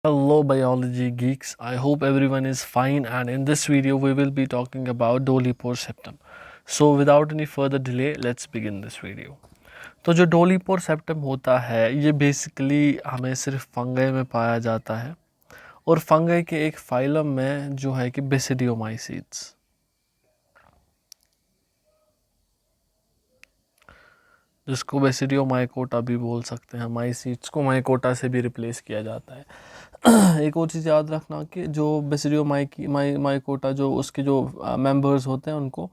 Hello biology geeks, I hope everyone is fine, and in this video we will be talking about Doliprane septum. So without any further delay, let's begin this video. तो जो dolipore septum होता है ये basically हमें सिर्फ fungi में पाया जाता है और फंगई के एक फाइलम में जो है कि बेसिडियोमाइसीट्स, जिसको बेसिडियोमाइकोटा भी बोल सकते हैं, माइसीट्स को माइकोटा से भी रिप्लेस किया जाता है। एक और चीज़ याद रखना कि जो माइकोटा जो उसके जो मेंबर्स होते हैं उनको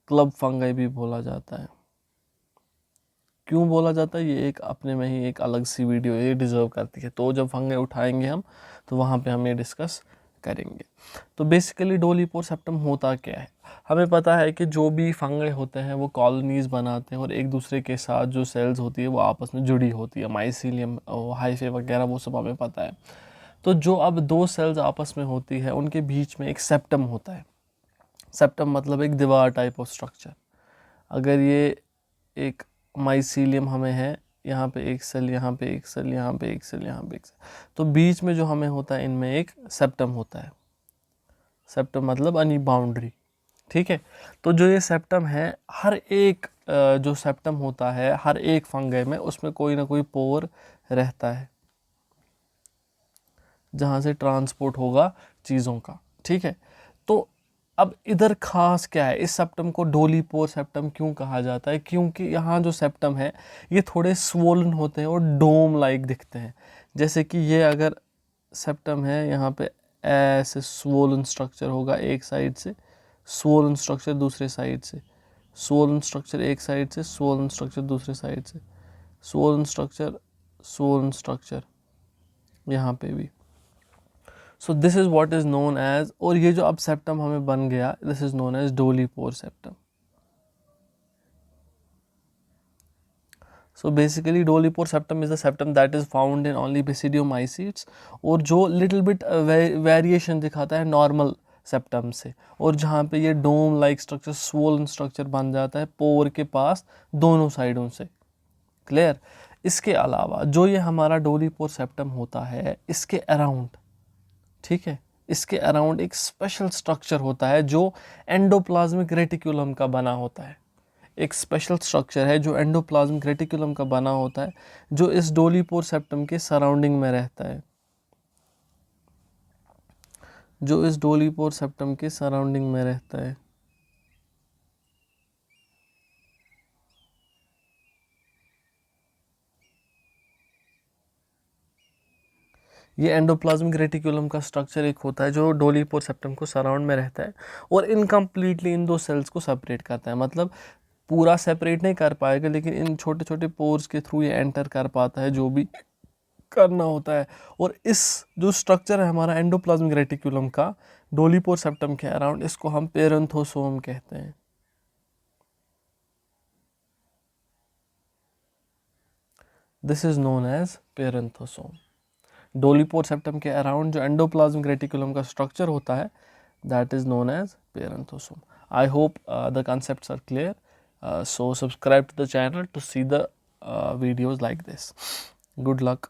क्लब फंगाई भी बोला जाता है। क्यों बोला जाता है ये एक अपने में ही एक अलग सी वीडियो ये डिज़र्व करती है, तो जब फंगाई उठाएंगे हम तो वहाँ पे हम ये डिस्कस करेंगे। तो बेसिकली डोलीपोर सेप्टम होता क्या है, हमें पता है कि जो भी फंगाई होते हैं वो कॉलोनीज़ बनाते हैं और एक दूसरे के साथ जो सेल्स होती है वो आपस में जुड़ी होती है, माइसीलियम हाइफे वगैरह वो सब हमें पता है। तो जो अब दो सेल्स आपस में होती है उनके बीच में एक सेप्टम होता है। सेप्टम मतलब एक दीवार टाइप ऑफ स्ट्रक्चर। अगर ये एक माइसीलियम हमें है, यहाँ पे एक सेल, यहाँ पे एक सेल, यहाँ पे एक सेल, यहाँ पे एक सेल, तो बीच में जो हमें होता है इनमें एक सेप्टम होता है। सेप्टम मतलब यानी बाउंड्री, ठीक है। तो जो ये सेप्टम है, हर एक जो सेप्टम होता है हर एक फंगई में उसमें कोई ना कोई पोर रहता है जहाँ से ट्रांसपोर्ट होगा चीज़ों का, ठीक है। तो अब इधर खास क्या है, इस सेप्टम को डोलीपोर सेप्टम क्यों कहा जाता है, क्योंकि यहाँ जो सेप्टम है ये थोड़े स्वोलन होते हैं और डोम लाइक दिखते हैं। जैसे कि ये अगर सेप्टम है, यहाँ पे ऐसे स्वोलन स्ट्रक्चर होगा एक साइड से, स्वोलन स्ट्रक्चर दूसरे साइड से, स्वोलन स्ट्रक्चर एक साइड से, स्वोलन स्ट्रक्चर दूसरे साइड से, स्वोलन स्ट्रक्चर, स्वोलन स्ट्रक्चर यहाँ पे भी। So this is what is known as, और ये जो अब सेप्टम हमें बन गया this is known as dolipore septum. So basically dolipore septum is the septum that is found in only basidiomycetes, और जो लिटिल बिट वेरिएशन दिखाता है नॉर्मल सेप्टम से, और जहाँ पे ये डोम लाइक स्ट्रक्चर स्वोलन स्ट्रक्चर बन जाता है पोर के पास दोनों साइडों से। क्लियर। इसके अलावा जो ये हमारा डोलीपोर सेप्टम होता है इसके अराउंड, ठीक है, इसके अराउंड एक स्पेशल स्ट्रक्चर होता है जो एंडोप्लाज्मिक रेटिकुलम का बना होता है। एक स्पेशल स्ट्रक्चर है जो एंडोप्लाज्मिक रेटिकुलम का बना होता है, जो इस डोलीपोर सेप्टम के सराउंडिंग में रहता है, जो इस डोलीपोर सेप्टम के सराउंडिंग में रहता है। ये एंडोप्लाज्मिक रेटिकुलम का स्ट्रक्चर एक होता है जो डोलीपोर सेप्टम को सराउंड में रहता है और इनकम्प्लीटली इन दो सेल्स को सेपरेट करता है। मतलब पूरा सेपरेट नहीं कर पाएगा लेकिन इन छोटे छोटे पोर्स के थ्रू ये एंटर कर पाता है जो भी करना होता है। और इस जो स्ट्रक्चर है हमारा एंडोप्लाज्मिक रेटिकुलम का डोलीपोर सेप्टम के अराउंड, इसको हम पेरेंथोसोम कहते हैं। This is known as parenthosome. Dolipore septum के अराउंड जो एंडोप्लाज्मिक रेटिकुलम का स्ट्रक्चर होता है that is known as parenthosome. I hope the concepts are clear. So subscribe to the channel to see the videos like this. Good luck.